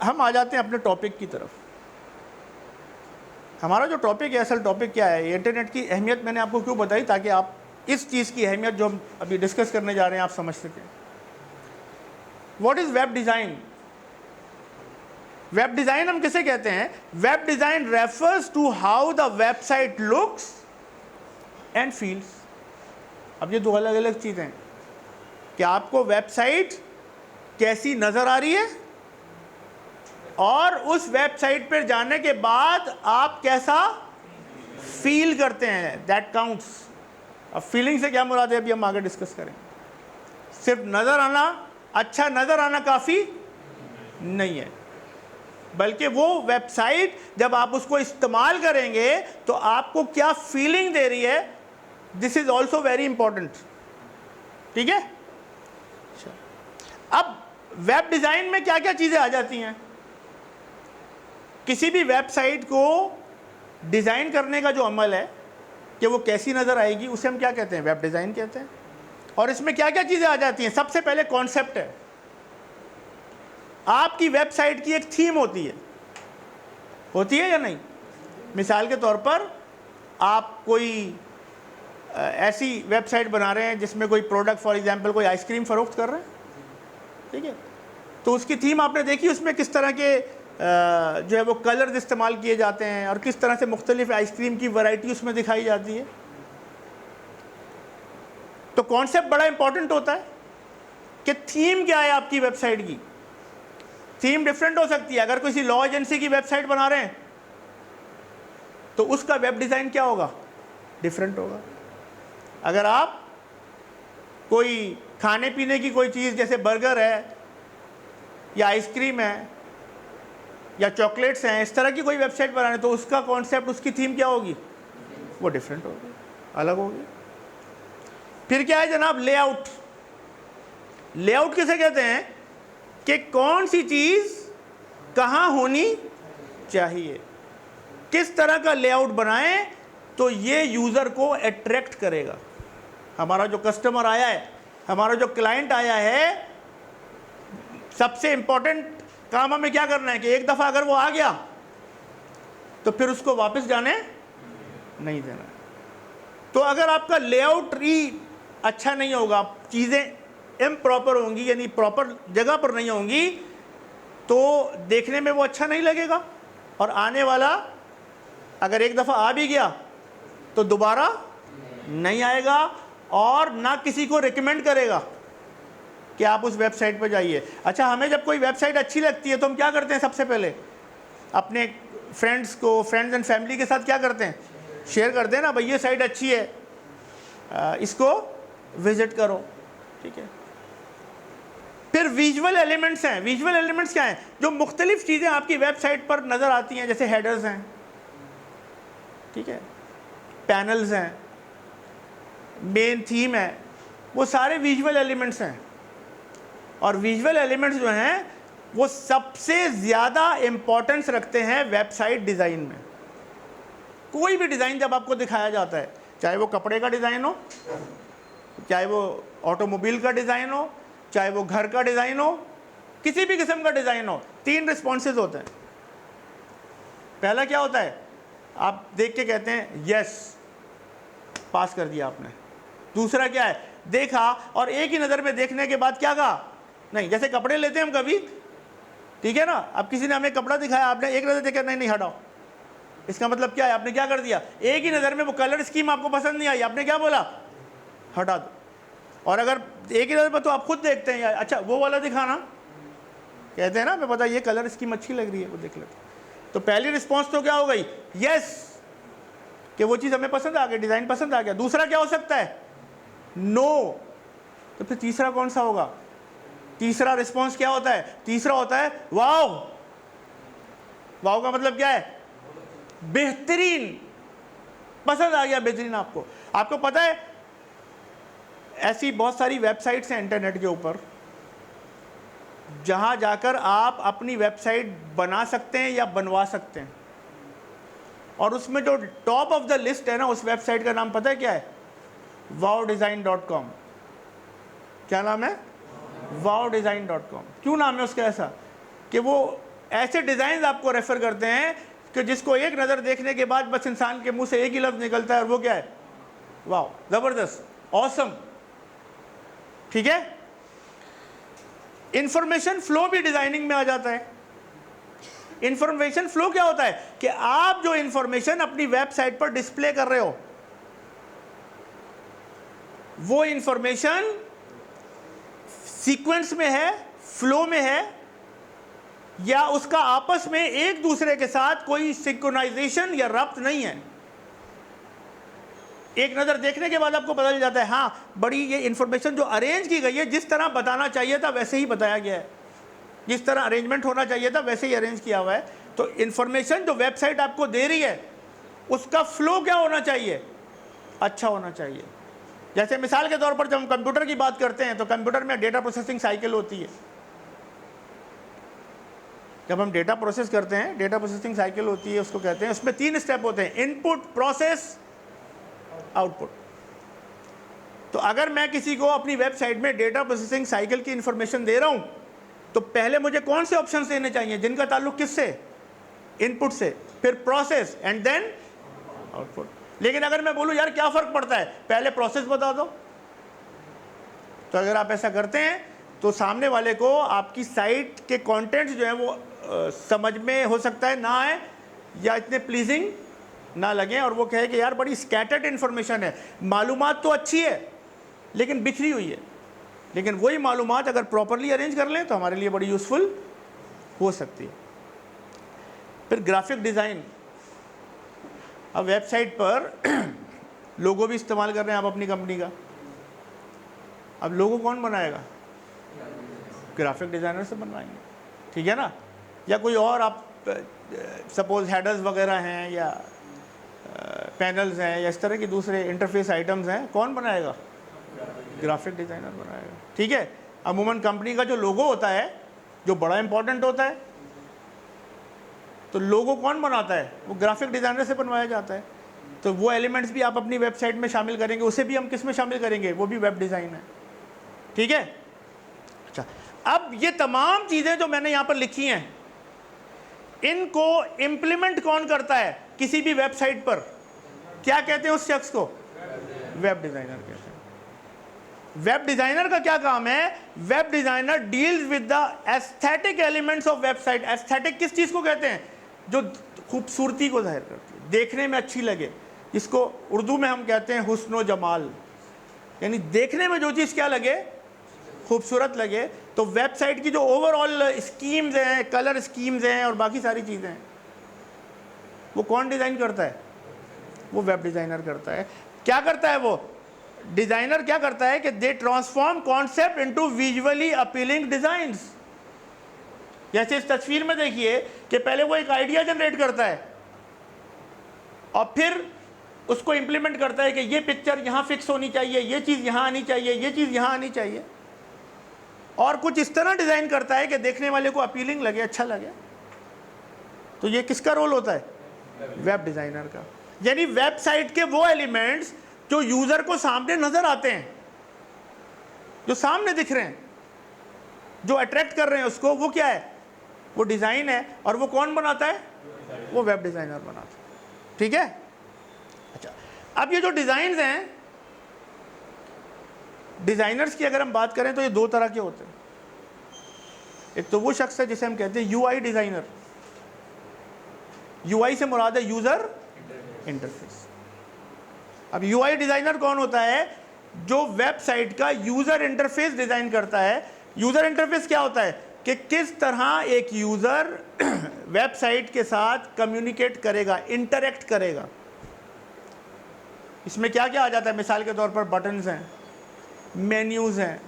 हम आ जाते हैं अपने टॉपिक की तरफ। हमारा जो टॉपिक है, असल टॉपिक क्या है, इंटरनेट की अहमियत मैंने आपको क्यों बताई, ताकि आप इस चीज़ की अहमियत जो हम अभी डिस्कस करने जा रहे हैं आप समझ सकें। What is web design? Web design हम किसे कहते हैं? Web design refers to how the website looks and feels. अब ये दो अलग अलग चीज़ें हैं कि आपको वेबसाइट कैसी नज़र आ रही है और उस वेबसाइट पर जाने के बाद आप कैसा फील करते हैं, दैट काउंट्स। अब फीलिंग से क्या मुराद है अभी हम आगे डिस्कस करें। सिर्फ नज़र आना, अच्छा नज़र आना काफ़ी नहीं है, बल्कि वो वेबसाइट जब आप उसको इस्तेमाल करेंगे तो आपको क्या फीलिंग दे रही है, this is also very important. ठीक है। अब वेब डिज़ाइन में क्या क्या चीज़ें आ जाती हैं? किसी भी वेबसाइट को डिज़ाइन करने का जो अमल है कि वो कैसी नज़र आएगी, उसे हम क्या कहते हैं? वेब डिज़ाइन कहते हैं। और इसमें क्या क्या चीज़ें आ जाती हैं? सबसे पहले कॉन्सेप्ट है। आपकी वेबसाइट की एक थीम होती है या नहीं? मिसाल के तौर पर आप कोई ऐसी वेबसाइट बना रहे हैं जिसमें कोई प्रोडक्ट, फॉर एग्जांपल कोई आइसक्रीम फ़रोख्त कर रहे हैं, ठीक है, तो उसकी थीम आपने देखी, उसमें किस तरह के जो है वो कलर्स इस्तेमाल किए जाते हैं और किस तरह से मुख्तलिफ आइसक्रीम की वैरायटी उसमें दिखाई जाती है। तो कॉन्सेप्ट बड़ा इंपॉर्टेंट होता है कि थीम क्या है आपकी वेबसाइट की। थीम डिफरेंट हो सकती है। अगर किसी लॉ एजेंसी की वेबसाइट बना रहे हैं तो उसका वेब डिज़ाइन क्या होगा? डिफरेंट होगा। अगर आप कोई खाने पीने की कोई चीज़ जैसे बर्गर है या आइसक्रीम है या चॉकलेट्स हैं, इस तरह की कोई वेबसाइट बनाने, तो उसका कॉन्सेप्ट, उसकी थीम क्या होगी? वो डिफरेंट होगी, अलग होगी। फिर क्या है जनाब? लेआउट। लेआउट किसे कहते हैं? कि कौन सी चीज़ कहाँ होनी चाहिए, किस तरह का लेआउट बनाएं तो ये यूज़र को अट्रैक्ट करेगा। हमारा जो कस्टमर आया है, हमारा जो क्लाइंट आया है, सबसे इंपॉर्टेंट काम हमें क्या करना है कि एक दफ़ा अगर वो आ गया तो फिर उसको वापस जाने नहीं देना। तो अगर आपका लेआउट ही अच्छा नहीं होगा, चीज़ें इम्प्रॉपर होंगी, यानी प्रॉपर जगह पर नहीं होंगी, तो देखने में वो अच्छा नहीं लगेगा और आने वाला अगर एक दफ़ा आ भी गया तो दोबारा नहीं आएगा और ना किसी को रिकमेंड करेगा कि आप उस वेबसाइट पर जाइए। अच्छा, हमें जब कोई वेबसाइट अच्छी लगती है तो हम क्या करते हैं? सबसे पहले अपने फ्रेंड्स एंड फैमिली के साथ क्या करते हैं? शेयर करते हैं ना, भाई ये साइट अच्छी है, इसको विजिट करो। ठीक है। फिर विजुअल एलिमेंट्स हैं। विजुअल एलिमेंट्स क्या हैं? जो मुख्तलिफ चीज़ें आपकी वेबसाइट पर नज़र आती हैं, जैसे हेडर्स हैं, ठीक है, पैनल्स हैं, मेन थीम है, वो सारे विजुअल एलिमेंट्स हैं। और विजुअल एलिमेंट्स जो हैं वो सबसे ज़्यादा इम्पोर्टेंस रखते हैं वेबसाइट डिज़ाइन में। कोई भी डिज़ाइन जब आपको दिखाया जाता है, चाहे वो कपड़े का डिज़ाइन हो, चाहे वो ऑटोमोबाइल का डिज़ाइन हो, चाहे वो घर का डिज़ाइन हो, किसी भी किस्म का डिज़ाइन हो, तीन रिस्पॉन्सेज होते हैं। पहला क्या होता है? आप देख के कहते हैं यस, पास कर दिया आपने। दूसरा क्या है? देखा और एक ही नज़र में देखने के बाद क्या कहा? नहीं। जैसे कपड़े लेते हैं हम कभी, ठीक है ना, अब किसी ने हमें कपड़ा दिखाया, आपने एक नज़र देखा, नहीं नहीं हटाओ, इसका मतलब क्या है? आपने क्या कर दिया? एक ही नज़र में वो कलर स्कीम आपको पसंद नहीं आई, आपने क्या बोला? हटा दो। और अगर एक ही नज़र में तो आप खुद देखते हैं, यार अच्छा वो वाला दिखाना, कहते हैं ना, मैं पता ये कलर स्कीम अच्छी लग रही है, वो देख लेते। तो पहली रिस्पॉन्स तो क्या हो गई? यस, कि वो चीज़ हमें पसंद आ गई, डिज़ाइन पसंद आ गया। दूसरा क्या हो सकता है? नो। तो फिर तीसरा कौन सा होगा? तीसरा रिस्पॉन्स क्या होता है? तीसरा होता है वाओ। वाओ का मतलब क्या है? बेहतरीन, पसंद आ गया, बेहतरीन। आपको पता है ऐसी बहुत सारी वेबसाइट्स हैं इंटरनेट के ऊपर जहां जाकर आप अपनी वेबसाइट बना सकते हैं या बनवा सकते हैं, और उसमें जो टॉप ऑफ द लिस्ट है ना, उस वेबसाइट का नाम पता है क्या है? wowdesign.com। क्या नाम है? wowdesign.com। क्यों नाम है उसका ऐसा? कि वो ऐसे डिज़ाइन आपको रेफर करते हैं कि जिसको एक नज़र देखने के बाद बस इंसान के मुंह से एक ही लफ्ज़ निकलता है और वो क्या है, वाह, ज़बरदस्त, ऑसम। ठीक है, इंफॉर्मेशन फ्लो भी डिजाइनिंग में आ जाता है। इंफॉर्मेशन फ्लो क्या होता है कि आप जो इंफॉर्मेशन अपनी वेबसाइट पर डिस्प्ले कर रहे हो, वो इंफॉर्मेशन सीक्वेंस में है, फ्लो में है, या उसका आपस में एक दूसरे के साथ कोई सिंक्रोनाइजेशन या रब्त नहीं है। एक नज़र देखने के बाद आपको पता चल जाता है हाँ, बड़ी ये इंफॉर्मेशन जो अरेंज की गई है, जिस तरह बताना चाहिए था वैसे ही बताया गया है, जिस तरह अरेंजमेंट होना चाहिए था वैसे ही अरेंज किया हुआ है। तो इंफॉर्मेशन जो वेबसाइट आपको दे रही है उसका फ्लो क्या होना चाहिए, अच्छा होना चाहिए। जैसे मिसाल के तौर पर जब हम कंप्यूटर की बात करते हैं तो कंप्यूटर में डेटा प्रोसेसिंग साइकिल होती है। जब हम डेटा प्रोसेस करते हैं, डेटा प्रोसेसिंग साइकिल होती है, उसको कहते हैं, उसमें 3 स्टेप होते हैं, इनपुट, प्रोसेस, आउटपुट। तो अगर मैं किसी को अपनी वेबसाइट में डेटा प्रोसेसिंग साइकिल की इंफॉर्मेशन दे रहा हूं तो पहले मुझे कौन से ऑप्शंस देने चाहिए जिनका ताल्लुक किससे, इनपुट से, फिर प्रोसेस एंड देन आउटपुट। लेकिन अगर मैं बोलूं यार क्या फर्क पड़ता है, पहले प्रोसेस बता दो, तो अगर आप ऐसा करते हैं तो सामने वाले को आपकी साइट के कंटेंट्स जो है वो समझ में हो सकता है ना आए या इतने प्लीजिंग ना लगे, और वो कहे कि यार बड़ी स्कैटर्ड इन्फॉर्मेशन है, मालूमात तो अच्छी है लेकिन बिखरी हुई है। लेकिन वही मालूमात अगर प्रॉपरली अरेंज कर लें तो हमारे लिए बड़ी यूज़फुल हो सकती है। फिर ग्राफिक डिज़ाइन। अब वेबसाइट पर लोगो भी इस्तेमाल कर रहे हैं आप अपनी कंपनी का, अब लोगो कौन बनाएगा, ग्राफिक डिज़ाइनर से बनवाएंगे, ठीक है ना। या कोई और, आप सपोज हेडर्स वगैरह हैं या पैनल्स हैं या इस तरह की दूसरे इंटरफेस आइटम्स हैं, कौन बनाएगा, ग्राफिक डिज़ाइनर बनाएगा, ठीक है। अमूमन कंपनी का जो लोगो होता है जो बड़ा इंपॉर्टेंट होता है, तो लोगो कौन बनाता है, वो ग्राफिक डिज़ाइनर से बनवाया जाता है। तो वो एलिमेंट्स भी आप अपनी वेबसाइट में शामिल करेंगे, उसे भी हम किस में शामिल करेंगे, वो भी वेब डिज़ाइन है, ठीक है। अच्छा, अब ये तमाम चीज़ें जो मैंने यहाँ पर लिखी हैं, इनको इम्प्लीमेंट कौन करता है किसी भी वेबसाइट पर, क्या कहते हैं उस शख्स को, वेब डिज़ाइनर कहते हैं। वेब डिज़ाइनर का क्या काम है, web designer deals with the aesthetic elements of website. Aesthetic किस चीज़ को कहते हैं, जो खूबसूरती को जाहिर करती है, देखने में अच्छी लगे, जिसको उर्दू में हम कहते हैं हुस्न व जमाल, यानी देखने में जो चीज़ क्या लगे, खूबसूरत लगे। तो वेबसाइट की जो ओवरऑल स्कीम्स हैं, कलर स्कीम्स हैं और बाकी सारी चीज़ें हैं, वो कौन डिज़ाइन करता है, वो वेब डिज़ाइनर करता है। क्या करता है वो डिज़ाइनर, क्या करता है कि they transform concept into visually appealing designs. जैसे इस तस्वीर में देखिए कि पहले वो एक आइडिया जनरेट करता है और फिर उसको इंप्लीमेंट करता है कि ये पिक्चर यहाँ फिक्स होनी चाहिए, ये चीज़ यहाँ आनी चाहिए, ये चीज़ यहाँ आनी चाहिए, और कुछ इस तरह डिज़ाइन करता है कि देखने वाले को अपीलिंग लगे, अच्छा लगे। तो ये किसका रोल होता है, वेब डिज़ाइनर का। यानी वेबसाइट के वो एलिमेंट्स जो यूज़र को सामने नज़र आते हैं, जो सामने दिख रहे हैं, जो अट्रैक्ट कर रहे हैं उसको, वो क्या है, वो डिज़ाइन है। और वो कौन बनाता है, वो वेब डिज़ाइनर बनाता है, ठीक है। अच्छा, अब ये जो डिज़ाइंस हैं, डिज़ाइनर्स की अगर हम बात करें तो ये 2 तरह के होते हैं। एक तो वो शख्स है जिसे हम कहते हैं यूआई डिज़ाइनर। यूआई से मुराद है यूज़र इंटरफेस। अब यूआई डिज़ाइनर कौन होता है, जो वेबसाइट का यूज़र इंटरफेस डिज़ाइन करता है। यूज़र इंटरफेस क्या होता है कि किस तरह एक यूज़र वेबसाइट के साथ कम्युनिकेट करेगा, इंटरेक्ट करेगा। इसमें क्या क्या आ जाता है, मिसाल के तौर पर बटन्स हैं, मेन्यूज़ हैं,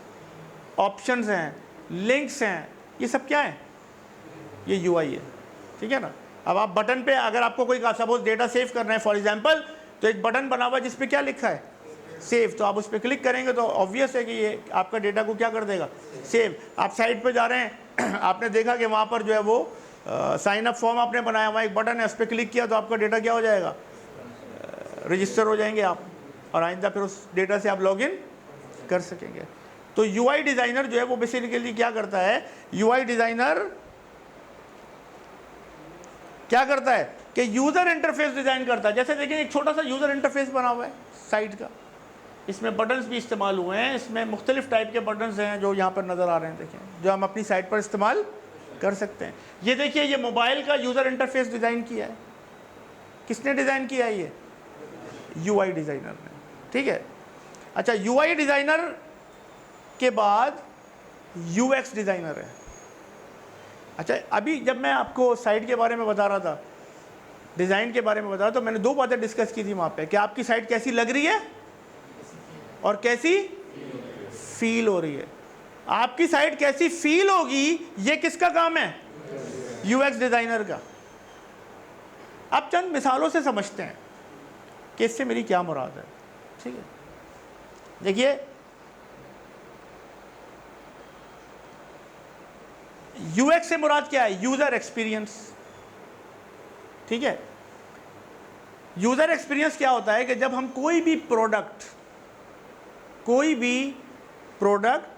ऑप्शंस हैं, लिंक्स हैं, ये सब क्या है, ये यूआई है, ठीक है ना। अब आप बटन पे, अगर आपको कोई सपोज डेटा सेव करना है फॉर एग्जांपल, तो एक बटन बना हुआ है जिस पे क्या लिखा है, सेव। तो आप उस पर क्लिक करेंगे तो ऑब्वियस है कि ये आपका डेटा को क्या कर देगा, सेव। आप साइट पे जा रहे हैं, आपने देखा कि वहाँ पर जो है वो साइन अप फॉर्म आपने बनाया, वहाँ एक बटन है, उस पर क्लिक किया तो आपका डेटा क्या हो जाएगा, रजिस्टर हो जाएंगे आप, और आइंदा फिर उस डेटा से आप लॉगिन कर सकेंगे। तो यूआई डिज़ाइनर जो है वो बेसिकली क्या करता है, यूआई डिज़ाइनर क्या करता है कि यूज़र इंटरफेस डिज़ाइन करता है। जैसे देखिए एक छोटा सा यूज़र इंटरफेस बना हुआ है साइट का, इसमें बटन्स भी इस्तेमाल हुए हैं, इसमें मुख्तलिफ टाइप के बटन्स हैं जो यहाँ पर नज़र आ रहे हैं, देखें, जो हम अपनी साइट पर इस्तेमाल कर सकते हैं। ये देखिए ये मोबाइल का यूज़र इंटरफेस डिज़ाइन किया है, किसने डिज़ाइन किया है? ये UI डिज़ाइनर ने, ठीक है। अच्छा, UI डिज़ाइनर के बाद UX डिज़ाइनर है। अच्छा, अभी जब मैं आपको साइट के बारे में बता रहा था, डिज़ाइन के बारे में बता रहा था, तो मैंने दो बातें डिस्कस की थी वहाँ पे कि आपकी साइट कैसी लग रही है और कैसी फील हो रही है। आपकी साइट कैसी फील होगी ये किसका काम है? UX डिज़ाइनर का। अब चंद मिसालों से समझते हैं कि इससे मेरी क्या मुराद है, ठीक है। देखिए, UX से मुराद क्या है? यूज़र एक्सपीरियंस, ठीक है। यूज़र एक्सपीरियंस क्या होता है कि जब हम कोई भी प्रोडक्ट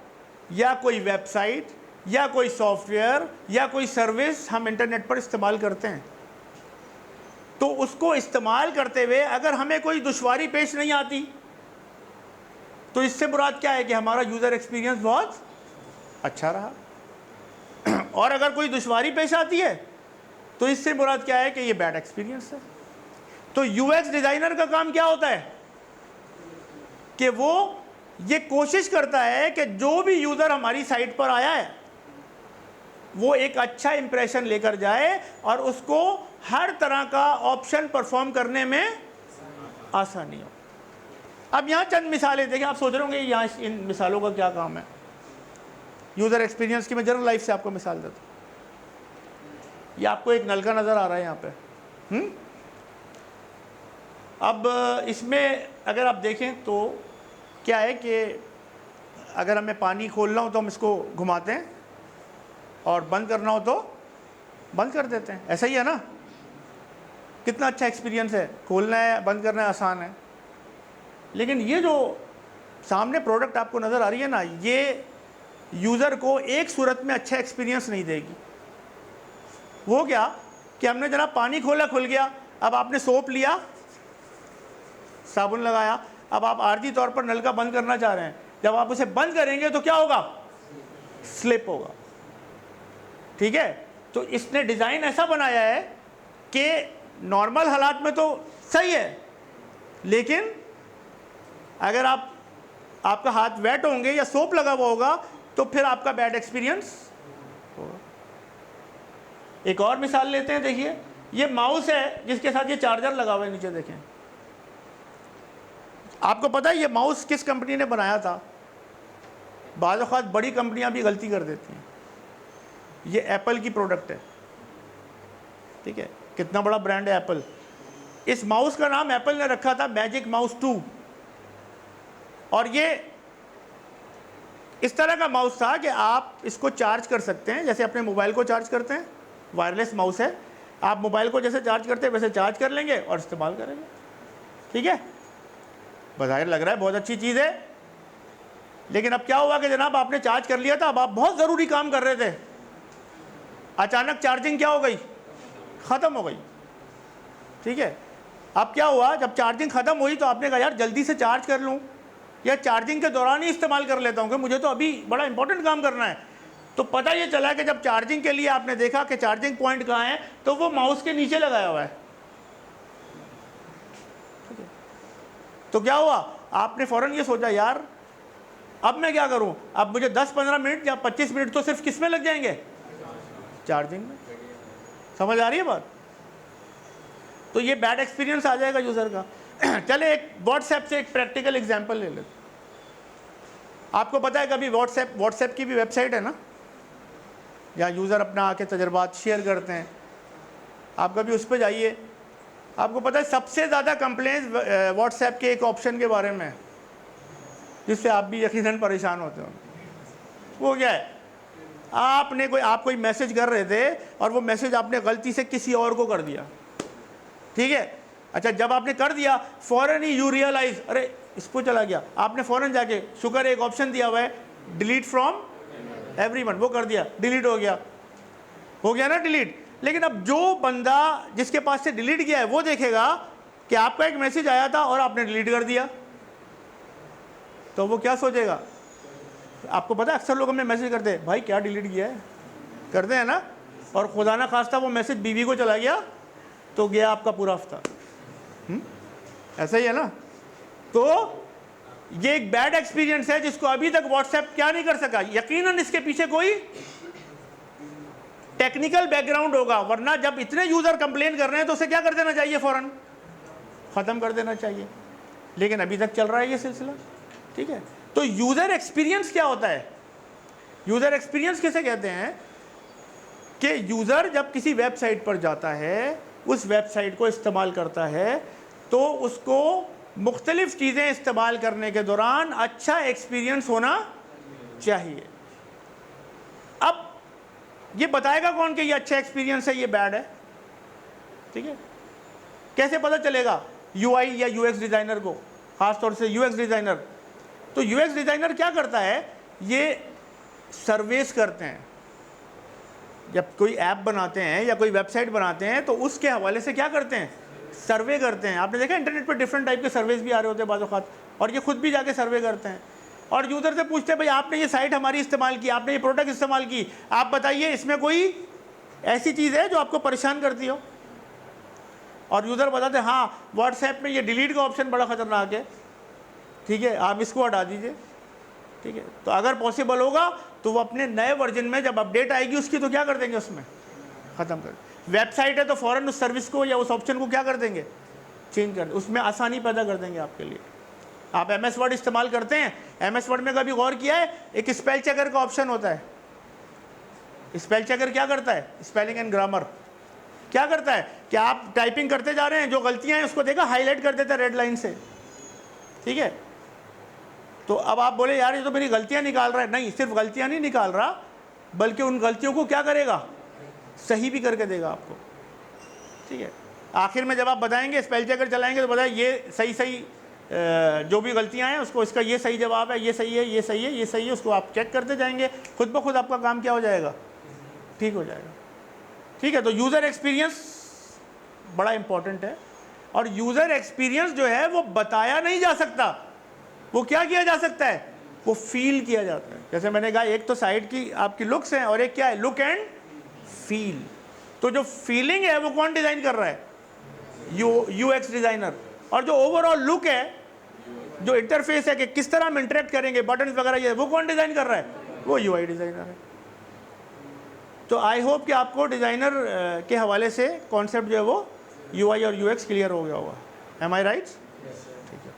या कोई वेबसाइट या कोई सॉफ्टवेयर या कोई सर्विस हम इंटरनेट पर इस्तेमाल करते हैं, तो उसको इस्तेमाल करते हुए अगर हमें कोई दुश्वारी पेश नहीं आती, तो इससे मुराद क्या है कि हमारा यूज़र एक्सपीरियंस बहुत अच्छा रहा। और अगर कोई दुश्वारी पेश आती है तो इससे मुराद क्या है कि ये बैड एक्सपीरियंस है। तो UX डिज़ाइनर का काम क्या होता है कि वो ये कोशिश करता है कि जो भी यूज़र हमारी साइट पर आया है वो एक अच्छा इंप्रेशन लेकर जाए और उसको हर तरह का ऑप्शन परफॉर्म करने में आसानी हो। अब यहाँ चंद मिसालें देखें, आप सोच रहे होंगे यहाँ इन मिसालों का क्या काम है। यूज़र एक्सपीरियंस की मैं जनरल लाइफ से आपको मिसाल देता हूँ। ये आपको एक नलका नज़र आ रहा है यहाँ पे, अब इसमें अगर आप देखें तो क्या है कि अगर हमें पानी खोलना हो तो हम इसको घुमाते हैं और बंद करना हो तो बंद कर देते हैं, ऐसा ही है ना। कितना अच्छा एक्सपीरियंस है, खोलना है बंद करना है आसान है। लेकिन ये जो सामने प्रोडक्ट आपको नज़र आ रही है ना, ये यूज़र को एक सूरत में अच्छा एक्सपीरियंस नहीं देगी। वो क्या कि हमने जनाब पानी खोला, खुल गया, अब आपने सोप लिया, साबुन लगाया, अब आप आर्जी तौर पर नल का बंद करना चाह रहे हैं, जब आप उसे बंद करेंगे तो क्या होगा? स्लिप होगा, ठीक है। तो इसने डिज़ाइन ऐसा बनाया है कि नॉर्मल हालात में तो सही है, लेकिन अगर आपका हाथ वेट होंगे या सोप लगा हुआ होगा तो फिर आपका बैड एक्सपीरियंस होगा। एक और मिसाल लेते हैं, देखिए ये माउस है जिसके साथ ये चार्जर लगा हुआ है, नीचे देखें। आपको पता है ये माउस किस कंपनी ने बनाया था? बाज़ औक़ात बड़ी कंपनियां भी गलती कर देती हैं। ये एप्पल की प्रोडक्ट है, ठीक है, कितना बड़ा ब्रांड है एप्पल। इस माउस का नाम एप्पल ने रखा था मैजिक माउस 2, और ये इस तरह का माउस था कि आप इसको चार्ज कर सकते हैं जैसे अपने मोबाइल को चार्ज करते हैं। वायरलेस माउस है, आप मोबाइल को जैसे चार्ज करते हैं वैसे चार्ज कर लेंगे और इस्तेमाल करेंगे, ठीक है। बज़ाहिर लग रहा है बहुत अच्छी चीज़ है, लेकिन अब क्या हुआ कि जनाब आपने चार्ज कर लिया था, अब आप बहुत ज़रूरी काम कर रहे थे, अचानक चार्जिंग क्या हो गई? ख़त्म हो गई, ठीक है। अब क्या हुआ, जब चार्जिंग ख़त्म हुई तो आपने कहा यार जल्दी से चार्ज कर लूँ या चार्जिंग के दौरान ही इस्तेमाल कर लेता हूँ कि मुझे तो अभी बड़ा इंपॉर्टेंट काम करना है। तो पता ये चला कि जब चार्जिंग के लिए आपने देखा कि चार्जिंग पॉइंट कहाँ है, तो वो माउस के नीचे लगाया हुआ है। तो क्या हुआ, आपने फ़ौरन ये सोचा यार अब मैं क्या करूं, अब मुझे 10-15 मिनट या 25 मिनट तो सिर्फ किस में लग जाएंगे? चार्जिंग में। समझ आ रही है बात? तो ये बैड एक्सपीरियंस आ जाएगा यूज़र का। चले एक व्हाट्सएप से एक प्रैक्टिकल एग्जांपल ले लेते। आपको पता है कभी व्हाट्सएप की भी वेबसाइट है ना, या यूज़र अपना आके तजर्बात शेयर करते हैं, आप कभी उस पर जाइए। आपको पता है सबसे ज़्यादा कंप्लेंट्स व्हाट्सएप के एक ऑप्शन के बारे में जिससे आप भी यकीनन परेशान होते हो। वो क्या है, आप कोई मैसेज कर रहे थे और वो मैसेज आपने गलती से किसी और को कर दिया, ठीक है। अच्छा, जब आपने कर दिया फ़ौरन ही यू रियलाइज़ अरे इसको चला गया, आपने फ़ौरन जाके शुक्र एक ऑप्शन दिया हुआ है डिलीट फ्रॉम एवरीवन, वो कर दिया, डिलीट हो गया ना डिलीट। लेकिन अब जो बंदा जिसके पास से डिलीट किया है वो देखेगा कि आपका एक मैसेज आया था और आपने डिलीट कर दिया, तो वो क्या सोचेगा? आपको पता है अक्सर लोग हमें मैसेज करते हैं, भाई क्या डिलीट किया है, करते हैं ना, और खुदा ना खास्ता वो मैसेज बीवी को चला गया तो गया आपका पूरा हफ्ता। ऐसा ही है ना। तो ये एक बैड एक्सपीरियंस है जिसको अभी तक व्हाट्सएप क्या नहीं कर सका। यकीनन इसके पीछे कोई टेक्निकल बैकग्राउंड होगा, वरना जब इतने यूजर कंप्लेन कर रहे हैं तो उसे क्या कर देना चाहिए, फौरन खत्म कर देना चाहिए। लेकिन अभी तक चल रहा है ये सिलसिला, ठीक है। तो यूजर एक्सपीरियंस क्या होता है? यूजर एक्सपीरियंस किसे कहते हैं कि यूजर जब किसी वेबसाइट पर जाता है, उस वेबसाइट को इस्तेमाल करता है, तो उसको मुख्तलिफ चीज़ें इस्तेमाल करने के दौरान अच्छा एक्सपीरियंस होना चाहिए। अब ये बताएगा कौन कि ये अच्छा एक्सपीरियंस है, ये बैड है, ठीक है। कैसे पता चलेगा? यूआई या यूएक्स डिज़ाइनर को, ख़ासतौर से यूएक्स डिज़ाइनर। तो यूएक्स डिज़ाइनर क्या करता है, ये सर्वेस करते हैं। जब कोई ऐप बनाते हैं या कोई वेबसाइट बनाते हैं तो उसके हवाले से क्या करते हैं, सर्वे करते हैं। आपने देखा इंटरनेट पर डिफरेंट टाइप के सर्वेस भी आ रहे होते हैं बाज़-औक़ात, और ये खुद भी जाके सर्वे करते हैं और यूज़र से पूछते हैं, भाई आपने ये साइट हमारी इस्तेमाल की, आपने ये प्रोडक्ट इस्तेमाल की, आप बताइए इसमें कोई ऐसी चीज़ है जो आपको परेशान करती हो? और यूज़र बताते हैं हाँ, व्हाट्सएप में ये डिलीट का ऑप्शन बड़ा ख़तरनाक है, ठीक है, आप इसको हटा दीजिए, ठीक है। तो अगर पॉसिबल होगा तो वो अपने नए वर्जन में जब अपडेट आएगी उसकी, तो क्या कर देंगे, उसमें ख़त्म कर। वेबसाइट है तो फ़ौरन उस सर्विस को या उस ऑप्शन को क्या कर देंगे, चेंज कर, उसमें आसानी पैदा कर देंगे आपके लिए। आप MS वर्ड इस्तेमाल करते हैं, MS वर्ड में कभी गौर किया है, एक स्पेल चेकर का ऑप्शन होता है। स्पेल चेकर क्या करता है, स्पेलिंग एंड ग्रामर क्या करता है कि आप टाइपिंग करते जा रहे हैं, जो गलतियां हैं उसको देखा हाईलाइट कर देता है रेड लाइन से, ठीक है। तो अब आप बोले यार ये तो मेरी गलतियां निकाल रहा है, नहीं, सिर्फ गलतियां नहीं निकाल रहा, बल्कि उन गलतियों को क्या करेगा, सही भी करके देगा आपको, ठीक है। आखिर में जब आप बताएंगे, स्पेल चेकर चलाएंगे तो बताए ये सही सही जो भी गलतियां हैं उसको, इसका ये सही जवाब है, ये सही है, ये सही है, ये सही है, उसको आप चेक करते जाएंगे, खुद ब खुद आपका काम क्या हो जाएगा, ठीक हो जाएगा, ठीक है। तो यूज़र एक्सपीरियंस बड़ा इंपॉर्टेंट है, और यूज़र एक्सपीरियंस जो है वो बताया नहीं जा सकता, वो क्या किया जा सकता है, वो फील किया जाता है। जैसे मैंने कहा, एक तो साइट की आपकी लुक्स हैं और एक क्या है, लुक एंड फील। तो जो फीलिंग है वो कौन डिज़ाइन कर रहा है, यूएक्स डिज़ाइनर, और जो ओवरऑल लुक है, जो इंटरफेस है कि किस तरह हम इंटरेक्ट करेंगे, बटन वगैरह, ये वो कौन डिज़ाइन कर रहा है, वो यूआई डिज़ाइनर है। तो आई होप कि आपको डिज़ाइनर के हवाले से कॉन्सेप्ट जो है वो यूआई और यूएक्स क्लियर हो गया होगा। एम आई राइट? ठीक है।